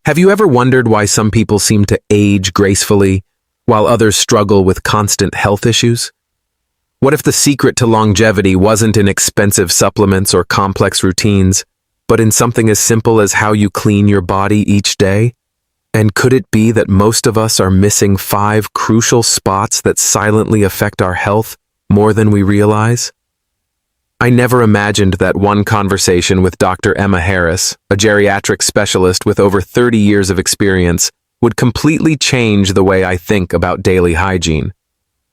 Have you ever wondered why some people seem to age gracefully, while others struggle with constant health issues? What if the secret to longevity wasn't in expensive supplements or complex routines, but in something as simple as how you clean your body each day? And could it be that most of us are missing 5 crucial spots that silently affect our health more than we realize? I never imagined that one conversation with Dr. Emma Harris, a geriatric specialist with over 30 years of experience, would completely change the way I think about daily hygiene.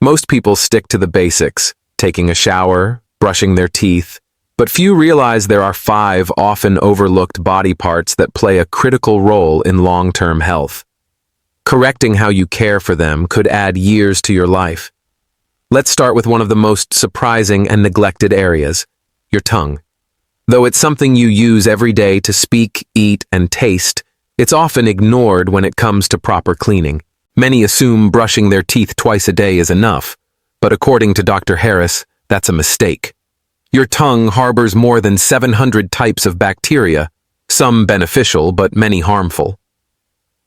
Most people stick to the basics, taking a shower, brushing their teeth, but few realize there are 5 often overlooked body parts that play a critical role in long-term health. Correcting how you care for them could add years to your life. Let's start with one of the most surprising and neglected areas, your tongue. Though it's something you use every day to speak, eat, and taste, it's often ignored when it comes to proper cleaning. Many assume brushing their teeth twice a day is enough, but according to Dr. Harris, that's a mistake. Your tongue harbors more than 700 types of bacteria, some beneficial but many harmful.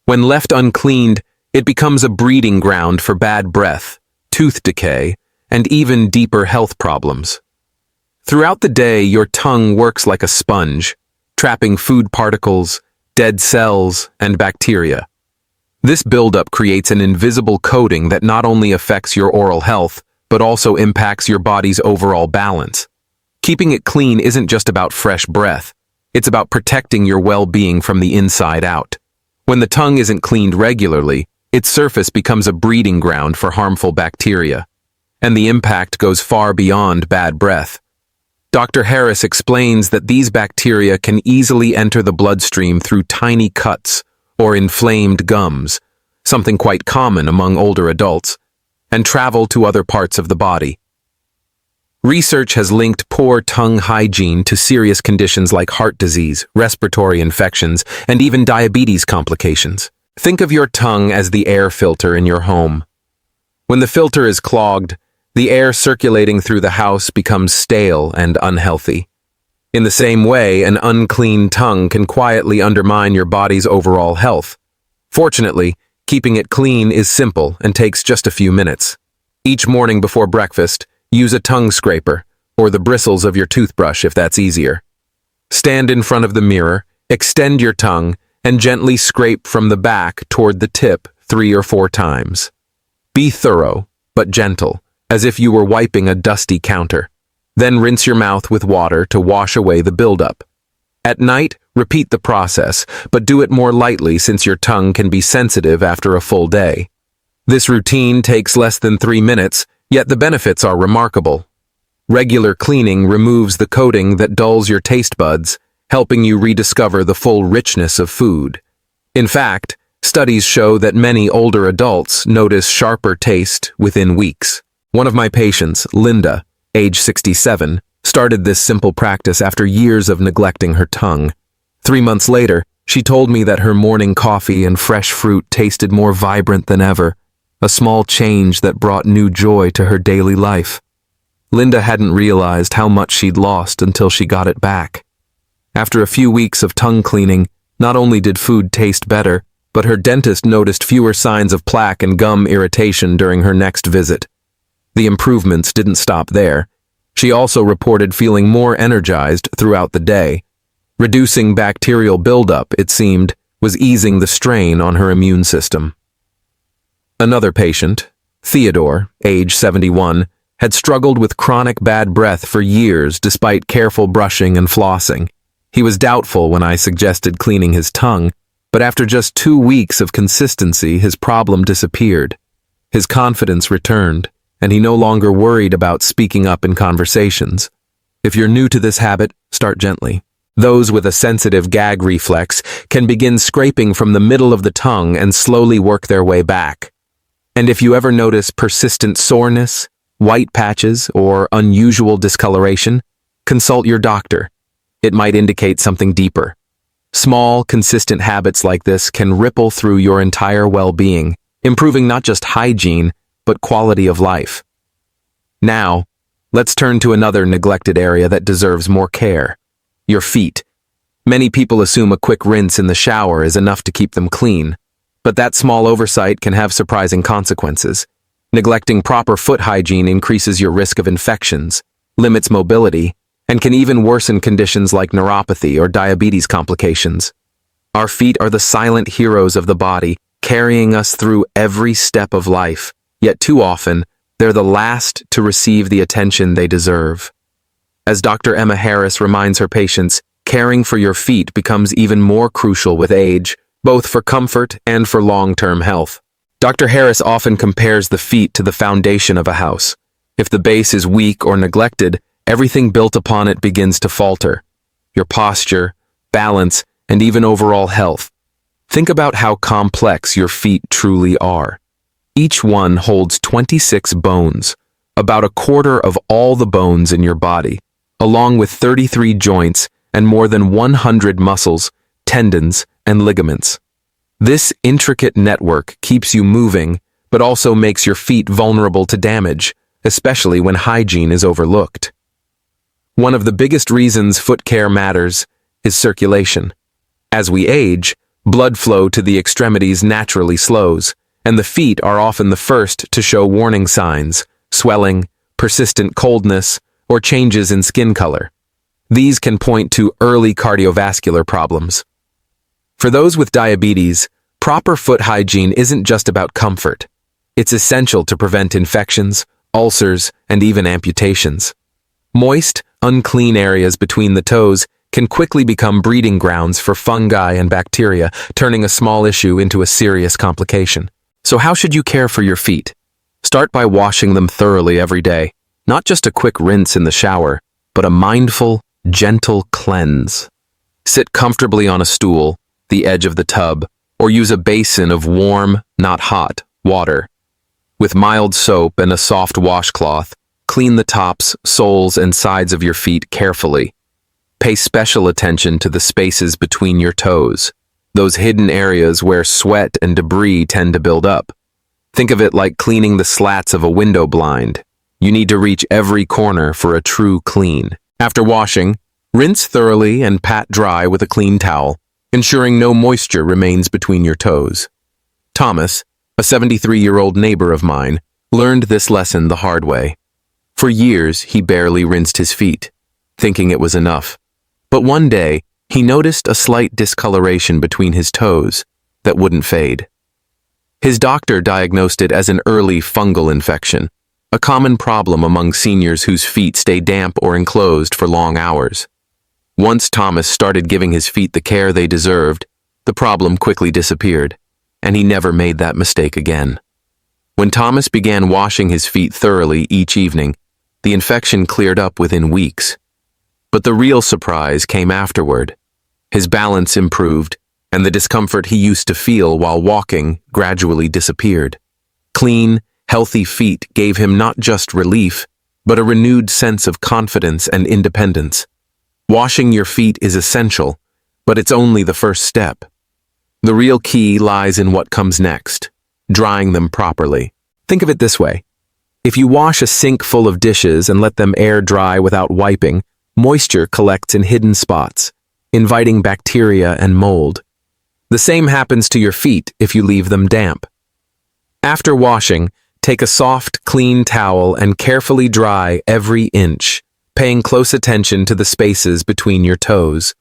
When left uncleaned, it becomes a breeding ground for bad breath, tooth decay, and even deeper health problems. Throughout the day, your tongue works like a sponge, trapping food particles, dead cells, and bacteria. This buildup creates an invisible coating that not only affects your oral health, but also impacts your body's overall balance. Keeping it clean isn't just about fresh breath. It's about protecting your well-being from the inside out. When the tongue isn't cleaned regularly, its surface becomes a breeding ground for harmful bacteria, and the impact goes far beyond bad breath. Dr. Harris explains that these bacteria can easily enter the bloodstream through tiny cuts or inflamed gums, something quite common among older adults, and travel to other parts of the body. Research has linked poor tongue hygiene to serious conditions like heart disease, respiratory infections, and even diabetes complications. Think of your tongue as the air filter in your home. When the filter is clogged, the air circulating through the house becomes stale and unhealthy. In the same way, an unclean tongue can quietly undermine your body's overall health. Fortunately, keeping it clean is simple and takes just a few minutes. Each morning before breakfast, use a tongue scraper, or the bristles of your toothbrush if that's easier. Stand in front of the mirror, extend your tongue, and gently scrape from the back toward the tip 3 or 4 times. Be thorough, but gentle, as if you were wiping a dusty counter. Then rinse your mouth with water to wash away the buildup. At night, repeat the process, but do it more lightly since your tongue can be sensitive after a full day. This routine takes less than 3 minutes, yet the benefits are remarkable. Regular cleaning removes the coating that dulls your taste buds, helping you rediscover the full richness of food. In fact, studies show that many older adults notice sharper taste within weeks. One of my patients, Linda, age 67, started this simple practice after years of neglecting her tongue. 3 months later, she told me that her morning coffee and fresh fruit tasted more vibrant than ever, a small change that brought new joy to her daily life. Linda hadn't realized how much she'd lost until she got it back. After a few weeks of tongue cleaning, not only did food taste better, but her dentist noticed fewer signs of plaque and gum irritation during her next visit. The improvements didn't stop there. She also reported feeling more energized throughout the day. Reducing bacterial buildup, it seemed, was easing the strain on her immune system. Another patient, Theodore, age 71, had struggled with chronic bad breath for years despite careful brushing and flossing. He was doubtful when I suggested cleaning his tongue, but after just 2 weeks of consistency, his problem disappeared. His confidence returned, and he no longer worried about speaking up in conversations. If you're new to this habit, start gently. Those with a sensitive gag reflex can begin scraping from the middle of the tongue and slowly work their way back. And if you ever notice persistent soreness, white patches, or unusual discoloration, consult your doctor. It might indicate something deeper. Small, consistent habits like this can ripple through your entire well-being, improving not just hygiene, but quality of life. Now, let's turn to another neglected area that deserves more care: your feet. Many people assume a quick rinse in the shower is enough to keep them clean, but that small oversight can have surprising consequences. Neglecting proper foot hygiene increases your risk of infections, limits mobility, and can even worsen conditions like neuropathy or diabetes complications. Our feet are the silent heroes of the body, carrying us through every step of life, yet too often, they're the last to receive the attention they deserve. As Dr. Emma Harris reminds her patients, caring for your feet becomes even more crucial with age, both for comfort and for long-term health. Dr. Harris often compares the feet to the foundation of a house. If the base is weak or neglected, everything built upon it begins to falter. Your posture, balance, and even overall health. Think about how complex your feet truly are. Each one holds 26 bones, about a quarter of all the bones in your body, along with 33 joints and more than 100 muscles, tendons, and ligaments. This intricate network keeps you moving, but also makes your feet vulnerable to damage, especially when hygiene is overlooked. One of the biggest reasons foot care matters is circulation. As we age, blood flow to the extremities naturally slows, and the feet are often the first to show warning signs, swelling, persistent coldness, or changes in skin color. These can point to early cardiovascular problems. For those with diabetes, proper foot hygiene isn't just about comfort. It's essential to prevent infections, ulcers, and even amputations. Moist, unclean areas between the toes can quickly become breeding grounds for fungi and bacteria, turning a small issue into a serious complication. So how should you care for your feet? Start by washing them thoroughly every day. Not just a quick rinse in the shower, but a mindful, gentle cleanse. Sit comfortably on a stool, the edge of the tub, or use a basin of warm, not hot, water. With mild soap and a soft washcloth, clean the tops, soles, and sides of your feet carefully. Pay special attention to the spaces between your toes, those hidden areas where sweat and debris tend to build up. Think of it like cleaning the slats of a window blind. You need to reach every corner for a true clean. After washing, rinse thoroughly and pat dry with a clean towel, ensuring no moisture remains between your toes. Thomas, a 73-year-old neighbor of mine, learned this lesson the hard way. For years, he barely rinsed his feet, thinking it was enough. But one day, he noticed a slight discoloration between his toes that wouldn't fade. His doctor diagnosed it as an early fungal infection, a common problem among seniors whose feet stay damp or enclosed for long hours. Once Thomas started giving his feet the care they deserved, the problem quickly disappeared, and he never made that mistake again. When Thomas began washing his feet thoroughly each evening, the infection cleared up within weeks. But the real surprise came afterward. His balance improved, and the discomfort he used to feel while walking gradually disappeared. Clean, healthy feet gave him not just relief, but a renewed sense of confidence and independence. Washing your feet is essential, but it's only the first step. The real key lies in what comes next, drying them properly. Think of it this way. If you wash a sink full of dishes and let them air dry without wiping, moisture collects in hidden spots, inviting bacteria and mold. The same happens to your feet if you leave them damp. After washing, take a soft, clean towel and carefully dry every inch, paying close attention to the spaces between your toes.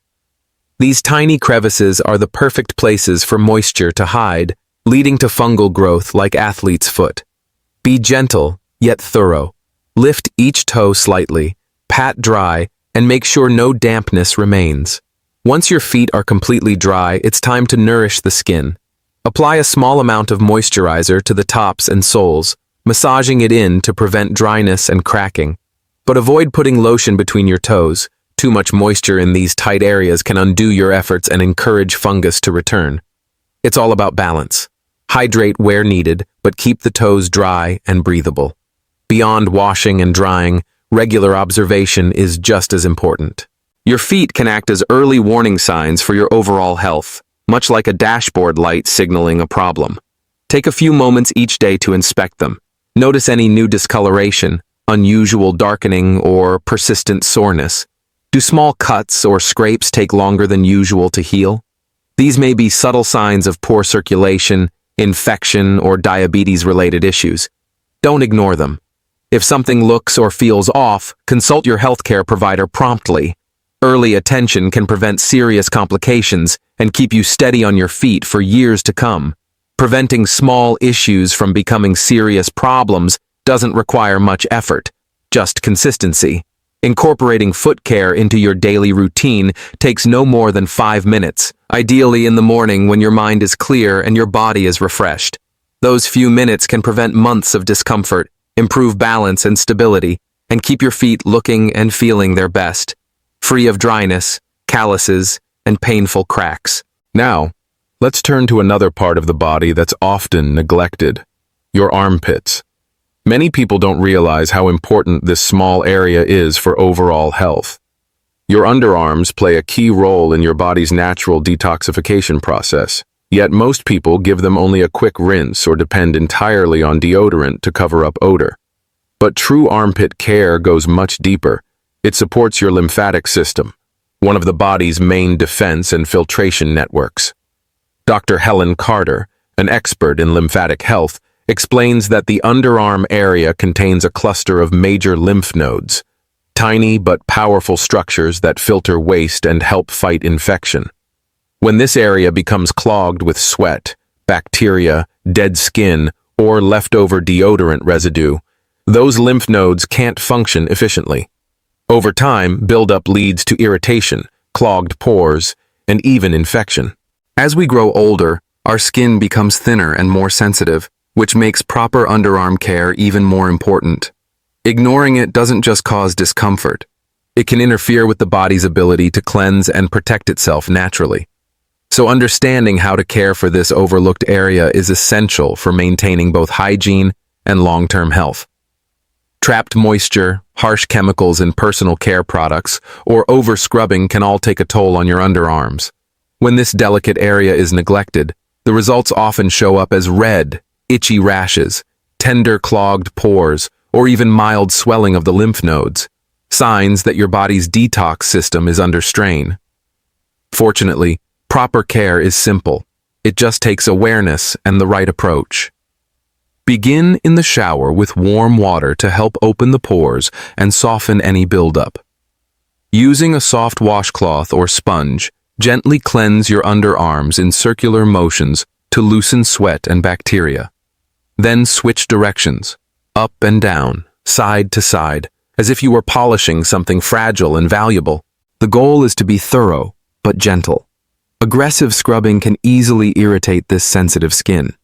These tiny crevices are the perfect places for moisture to hide, leading to fungal growth like athlete's foot. Be gentle, yet thorough. Lift each toe slightly, pat dry, and make sure no dampness remains. Once your feet are completely dry, it's time to nourish the skin. Apply a small amount of moisturizer to the tops and soles, massaging it in to prevent dryness and cracking. But avoid putting lotion between your toes. Too much moisture in these tight areas can undo your efforts and encourage fungus to return. It's all about balance. Hydrate where needed, but keep the toes dry and breathable. Beyond washing and drying, regular observation is just as important. Your feet can act as early warning signs for your overall health, much like a dashboard light signaling a problem. Take a few moments each day to inspect them. Notice any new discoloration, unusual darkening, or persistent soreness. Do small cuts or scrapes take longer than usual to heal? These may be subtle signs of poor circulation, infection, or diabetes-related issues. Don't ignore them. If something looks or feels off, consult your healthcare provider promptly. Early attention can prevent serious complications and keep you steady on your feet for years to come. Preventing small issues from becoming serious problems doesn't require much effort, just consistency. Incorporating foot care into your daily routine takes no more than 5 minutes, ideally in the morning when your mind is clear and your body is refreshed. Those few minutes can prevent months of discomfort, improve balance and stability, and keep your feet looking and feeling their best, free of dryness, calluses, and painful cracks. Now, let's turn to another part of the body that's often neglected: your armpits. Many people don't realize how important this small area is for overall health. Your underarms play a key role in your body's natural detoxification process, yet most people give them only a quick rinse or depend entirely on deodorant to cover up odor. But true armpit care goes much deeper. It supports your lymphatic system, one of the body's main defense and filtration networks. Dr. Helen Carter, an expert in lymphatic health, explains that the underarm area contains a cluster of major lymph nodes, tiny but powerful structures that filter waste and help fight infection. When this area becomes clogged with sweat, bacteria, dead skin, or leftover deodorant residue, those lymph nodes can't function efficiently. Over time, buildup leads to irritation, clogged pores, and even infection. As we grow older, our skin becomes thinner and more sensitive, which makes proper underarm care even more important. Ignoring it doesn't just cause discomfort. It can interfere with the body's ability to cleanse and protect itself naturally. So understanding how to care for this overlooked area is essential for maintaining both hygiene and long-term health. Trapped moisture, harsh chemicals in personal care products, or over-scrubbing can all take a toll on your underarms. When this delicate area is neglected, the results often show up as red, itchy rashes, tender clogged pores, or even mild swelling of the lymph nodes, signs that your body's detox system is under strain. Fortunately, proper care is simple. It just takes awareness and the right approach. Begin in the shower with warm water to help open the pores and soften any buildup. Using a soft washcloth or sponge, gently cleanse your underarms in circular motions to loosen sweat and bacteria. Then switch directions, up and down, side to side, as if you were polishing something fragile and valuable. The goal is to be thorough, but gentle. Aggressive scrubbing can easily irritate this sensitive skin.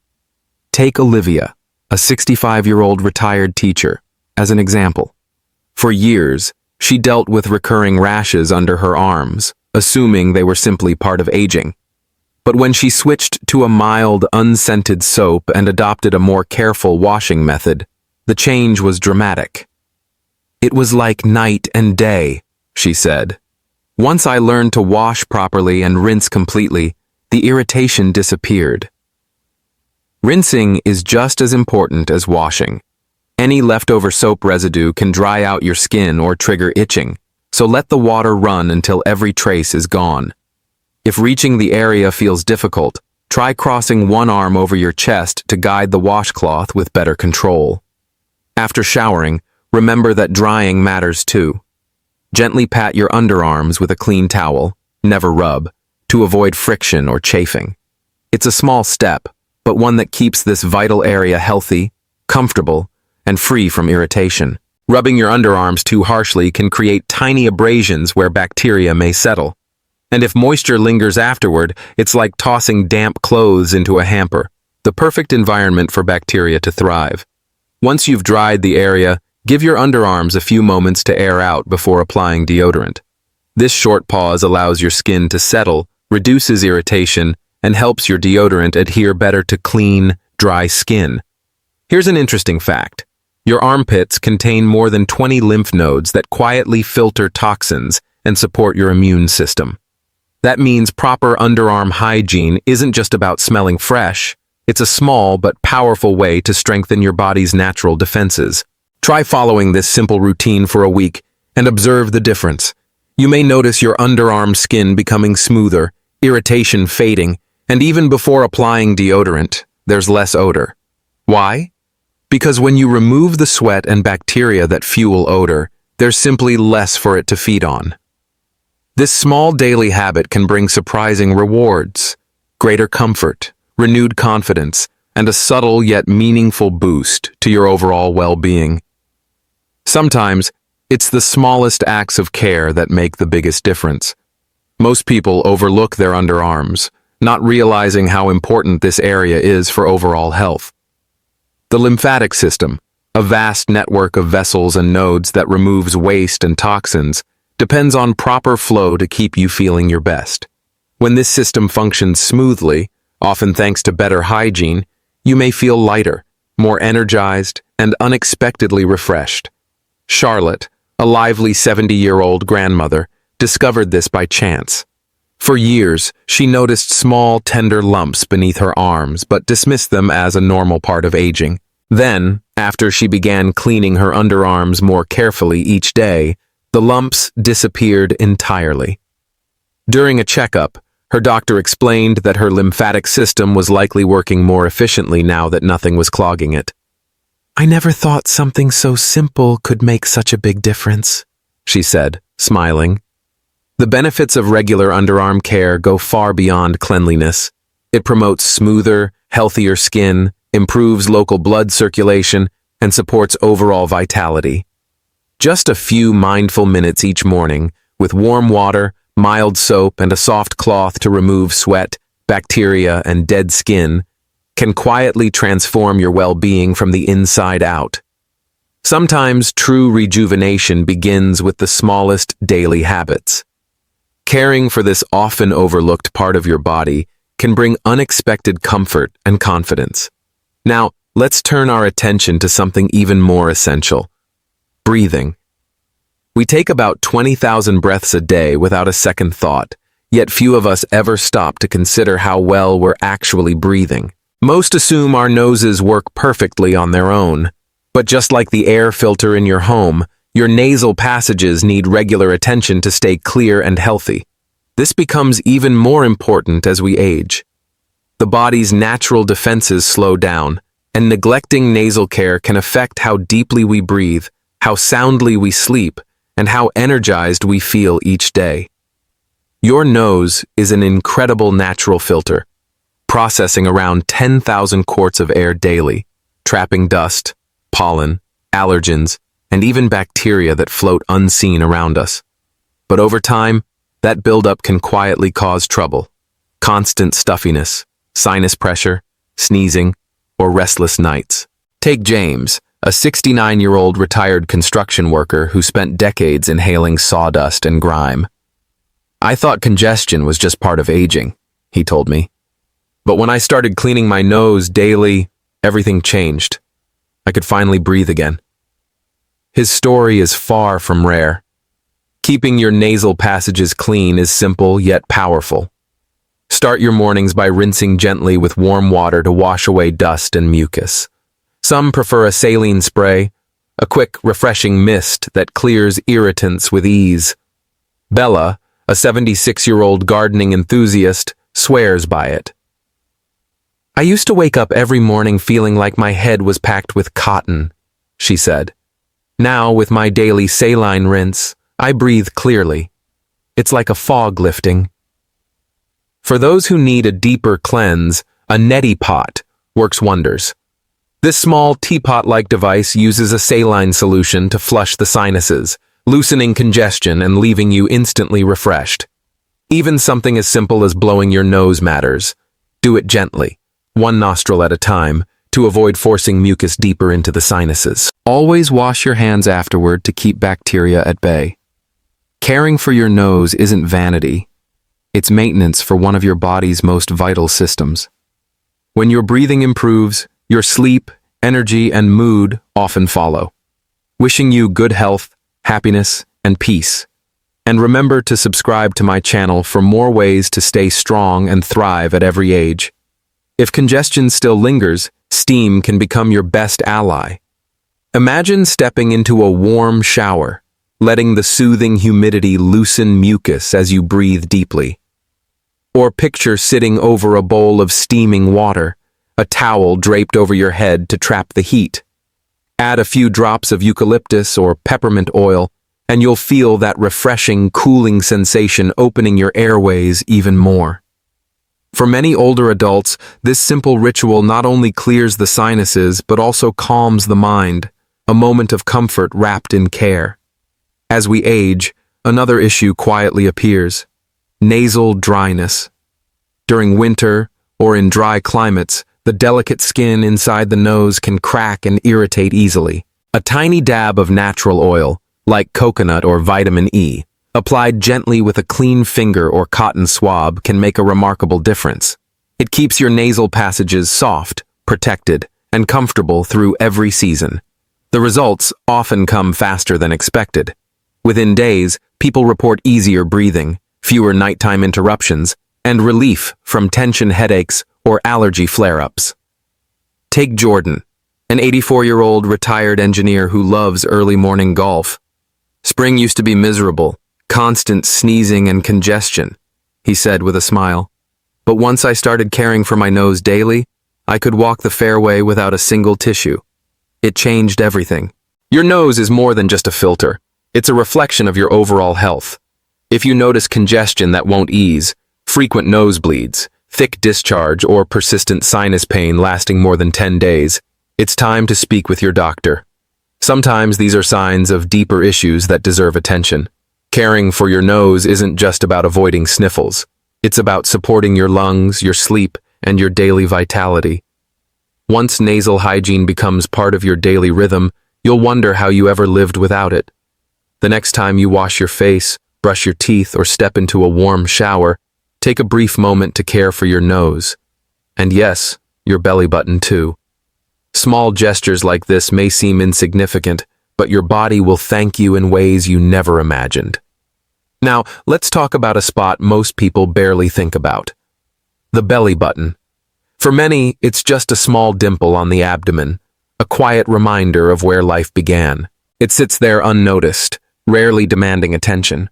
Take Olivia, a 65-year-old retired teacher, as an example. For years, she dealt with recurring rashes under her arms, assuming they were simply part of aging. But when she switched to a mild, unscented soap and adopted a more careful washing method, the change was dramatic. "It was like night and day," she said. "Once I learned to wash properly and rinse completely, the irritation disappeared." Rinsing is just as important as washing. Any leftover soap residue can dry out your skin or trigger itching, so let the water run until every trace is gone. If reaching the area feels difficult, try crossing one arm over your chest to guide the washcloth with better control. After showering, remember that drying matters too. Gently pat your underarms with a clean towel, never rub, to avoid friction or chafing. It's a small step, but one that keeps this vital area healthy, comfortable, and free from irritation. Rubbing your underarms too harshly can create tiny abrasions where bacteria may settle. And if moisture lingers afterward, it's like tossing damp clothes into a hamper, the perfect environment for bacteria to thrive. Once you've dried the area, give your underarms a few moments to air out before applying deodorant. This short pause allows your skin to settle, reduces irritation, and helps your deodorant adhere better to clean, dry skin. Here's an interesting fact. Your armpits contain more than 20 lymph nodes that quietly filter toxins and support your immune system. That means proper underarm hygiene isn't just about smelling fresh. It's a small but powerful way to strengthen your body's natural defenses. Try following this simple routine for a week and observe the difference. You may notice your underarm skin becoming smoother, irritation fading, and even before applying deodorant, there's less odor. Why? Because when you remove the sweat and bacteria that fuel odor, there's simply less for it to feed on. This small daily habit can bring surprising rewards, greater comfort, renewed confidence, and a subtle yet meaningful boost to your overall well-being. Sometimes, it's the smallest acts of care that make the biggest difference. Most people overlook their underarms, not realizing how important this area is for overall health. The lymphatic system, a vast network of vessels and nodes that removes waste and toxins, depends on proper flow to keep you feeling your best. When this system functions smoothly, often thanks to better hygiene, you may feel lighter, more energized, and unexpectedly refreshed. Charlotte, a lively 70-year-old grandmother, discovered this by chance. For years, she noticed small, tender lumps beneath her arms but dismissed them as a normal part of aging. Then, after she began cleaning her underarms more carefully each day, the lumps disappeared entirely. During a checkup, her doctor explained that her lymphatic system was likely working more efficiently now that nothing was clogging it. "I never thought something so simple could make such a big difference," she said, smiling. The benefits of regular underarm care go far beyond cleanliness. It promotes smoother, healthier skin, improves local blood circulation, and supports overall vitality. Just a few mindful minutes each morning, with warm water, mild soap, and a soft cloth to remove sweat, bacteria, and dead skin, can quietly transform your well-being from the inside out. Sometimes true rejuvenation begins with the smallest daily habits. Caring for this often overlooked part of your body can bring unexpected comfort and confidence. Now, let's turn our attention to something even more essential: breathing. We take about 20,000 breaths a day without a second thought, yet few of us ever stop to consider how well we're actually breathing. Most assume our noses work perfectly on their own, but just like the air filter in your home, your nasal passages need regular attention to stay clear and healthy. This becomes even more important as we age. The body's natural defenses slow down, and neglecting nasal care can affect how deeply we breathe, how soundly we sleep, and how energized we feel each day. Your nose is an incredible natural filter, processing around 10,000 quarts of air daily, trapping dust, pollen, allergens, and even bacteria that float unseen around us. But over time, that buildup can quietly cause trouble: constant stuffiness, sinus pressure, sneezing, or restless nights. Take James, a 69-year-old retired construction worker who spent decades inhaling sawdust and grime. "I thought congestion was just part of aging," he told me. "But when I started cleaning my nose daily, everything changed. I could finally breathe again." His story is far from rare. Keeping your nasal passages clean is simple yet powerful. Start your mornings by rinsing gently with warm water to wash away dust and mucus. Some prefer a saline spray, a quick, refreshing mist that clears irritants with ease. Bella, a 76-year-old gardening enthusiast, swears by it. "I used to wake up every morning feeling like my head was packed with cotton," she said. "Now, with my daily saline rinse, I breathe clearly. It's like a fog lifting." For those who need a deeper cleanse, a neti pot works wonders. This small teapot-like device uses a saline solution to flush the sinuses, loosening congestion and leaving you instantly refreshed. Even something as simple as blowing your nose matters. Do it gently, one nostril at a time, to avoid forcing mucus deeper into the sinuses. Always wash your hands afterward to keep bacteria at bay. Caring for your nose isn't vanity. It's maintenance for one of your body's most vital systems. When your breathing improves, your sleep, energy, and mood often follow. Wishing you good health, happiness, and peace. And remember to subscribe to my channel for more ways to stay strong and thrive at every age. If congestion still lingers, steam can become your best ally. Imagine stepping into a warm shower, letting the soothing humidity loosen mucus as you breathe deeply. Or picture sitting over a bowl of steaming water, a towel draped over your head to trap the heat. Add a few drops of eucalyptus or peppermint oil, and you'll feel that refreshing, cooling sensation opening your airways even more. For many older adults, this simple ritual not only clears the sinuses but also calms the mind, a moment of comfort wrapped in care. As we age, another issue quietly appears: nasal dryness. During winter or in dry climates, the delicate skin inside the nose can crack and irritate easily. A tiny dab of natural oil, like coconut or vitamin E, applied gently with a clean finger or cotton swab can make a remarkable difference. It keeps your nasal passages soft, protected, and comfortable through every season. The results often come faster than expected. Within days, people report easier breathing, fewer nighttime interruptions, and relief from tension headaches or allergy flare-ups. Take Jordan, an 84-year-old retired engineer who loves early morning golf. Spring used to be miserable, constant sneezing and congestion, he said with a smile. But once I started caring for my nose daily, I could walk the fairway without a single tissue. It changed everything. Your nose is more than just a filter. It's a reflection of your overall health. If you notice congestion that won't ease, frequent nosebleeds, thick discharge, or persistent sinus pain lasting more than 10 days, it's time to speak with your doctor. Sometimes these are signs of deeper issues that deserve attention. Caring for your nose isn't just about avoiding sniffles. It's about supporting your lungs, your sleep, and your daily vitality. Once nasal hygiene becomes part of your daily rhythm, you'll wonder how you ever lived without it. The next time you wash your face, brush your teeth, or step into a warm shower, take a brief moment to care for your nose. And yes, your belly button too. Small gestures like this may seem insignificant, but your body will thank you in ways you never imagined. Now, let's talk about a spot most people barely think about: the belly button. For many, it's just a small dimple on the abdomen, a quiet reminder of where life began. It sits there unnoticed, rarely demanding attention.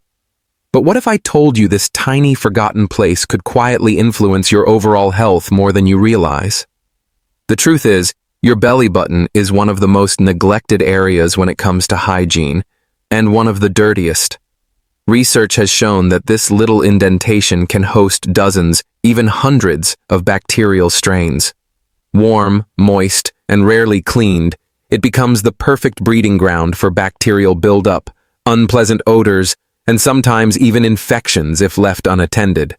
But what if I told you this tiny, forgotten place could quietly influence your overall health more than you realize? The truth is, your belly button is one of the most neglected areas when it comes to hygiene, and one of the dirtiest. Research has shown that this little indentation can host dozens, even hundreds, of bacterial strains. Warm, moist, and rarely cleaned, it becomes the perfect breeding ground for bacterial buildup, unpleasant odors, and sometimes even infections if left unattended.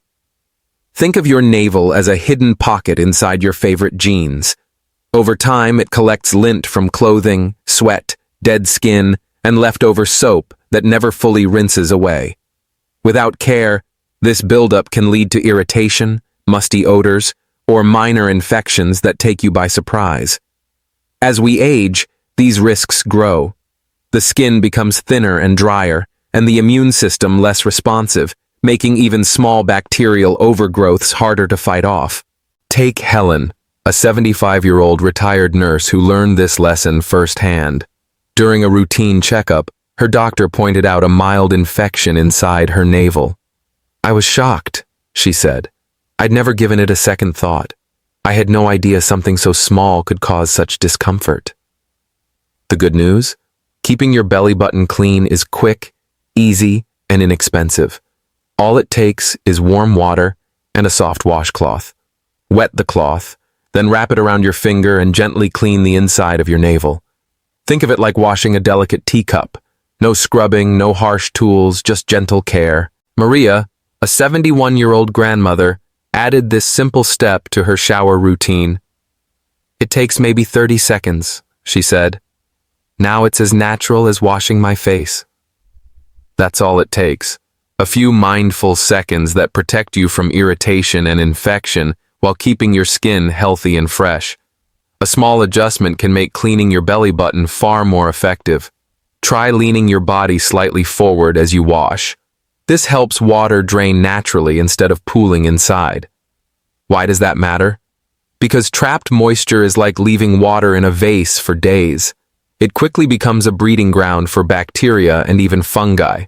Think of your navel as a hidden pocket inside your favorite jeans. Over time, it collects lint from clothing, sweat, dead skin, and leftover soap that never fully rinses away. Without care, this buildup can lead to irritation, musty odors, or minor infections that take you by surprise. As we age, these risks grow. The skin becomes thinner and drier, and the immune system less responsive, making even small bacterial overgrowths harder to fight off. Take Helen, a 75-year-old retired nurse who learned this lesson firsthand. During a routine checkup, her doctor pointed out a mild infection inside her navel. "I was shocked," she said. "I'd never given it a second thought. I had no idea something so small could cause such discomfort." The good news? Keeping your belly button clean is quick, easy, and inexpensive. All it takes is warm water and a soft washcloth. Wet the cloth, then wrap it around your finger and gently clean the inside of your navel. Think of it like washing a delicate teacup. No scrubbing, no harsh tools, just gentle care. Maria, a 71-year-old grandmother, added this simple step to her shower routine. "It takes maybe 30 seconds, she said. "Now it's as natural as washing my face." That's all it takes. A few mindful seconds that protect you from irritation and infection while keeping your skin healthy and fresh. A small adjustment can make cleaning your belly button far more effective. Try leaning your body slightly forward as you wash. This helps water drain naturally instead of pooling inside. Why does that matter? Because trapped moisture is like leaving water in a vase for days. it quickly becomes a breeding ground for bacteria and even fungi.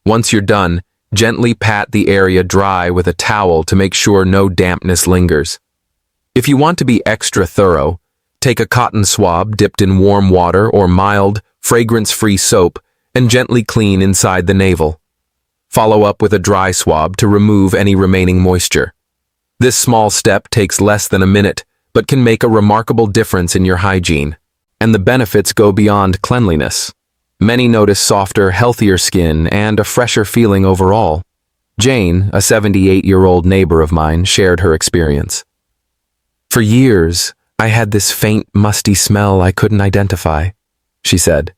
Once you're done, gently pat the area dry with a towel to make sure no dampness lingers. If you want to be extra thorough, take a cotton swab dipped in warm water or mild, fragrance-free soap and gently clean inside the navel. Follow up with a dry swab to remove any remaining moisture. This small step takes less than a minute, but can make a remarkable difference in your hygiene. And the benefits go beyond cleanliness. Many notice softer, healthier skin and a fresher feeling overall. Jane, a 78-year-old neighbor of mine, shared her experience. "For years, I had this faint, musty smell I couldn't identify," she said.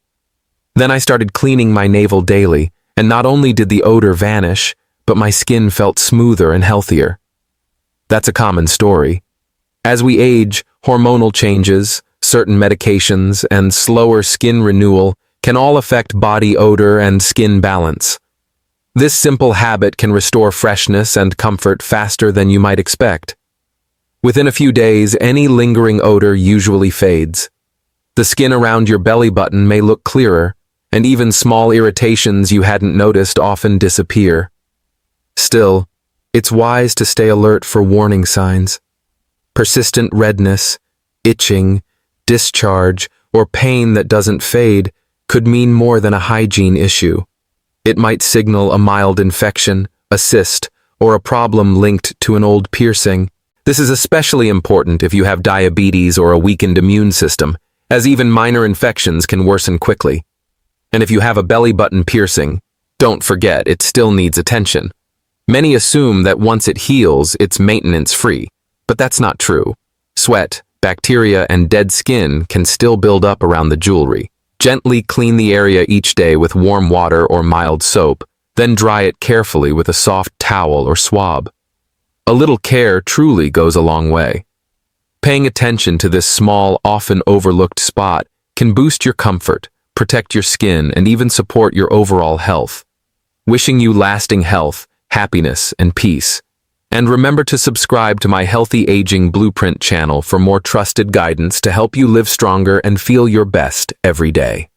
"Then I started cleaning my navel daily, and not only did the odor vanish, but my skin felt smoother and healthier." That's a common story. As we age, hormonal changes, certain medications, and slower skin renewal can all affect body odor and skin balance. This simple habit can restore freshness and comfort faster than you might expect. Within a few days, any lingering odor usually fades. The skin around your belly button may look clearer, and even small irritations you hadn't noticed often disappear. Still, it's wise to stay alert for warning signs. Persistent redness, itching, discharge, or pain that doesn't fade could mean more than a hygiene issue. It might signal a mild infection, a cyst, or a problem linked to an old piercing. This is especially important if you have diabetes or a weakened immune system, as even minor infections can worsen quickly. And if you have a belly button piercing, don't forget it still needs attention. Many assume that once it heals, it's maintenance-free, but that's not true. Sweat, bacteria, and dead skin can still build up around the jewelry. Gently clean the area each day with warm water or mild soap, then dry it carefully with a soft towel or swab. A little care truly goes a long way. Paying attention to this small, often overlooked spot can boost your comfort, protect your skin, and even support your overall health. Wishing you lasting health, happiness, and peace. And remember to subscribe to my Healthy Aging Blueprint channel for more trusted guidance to help you live stronger and feel your best every day.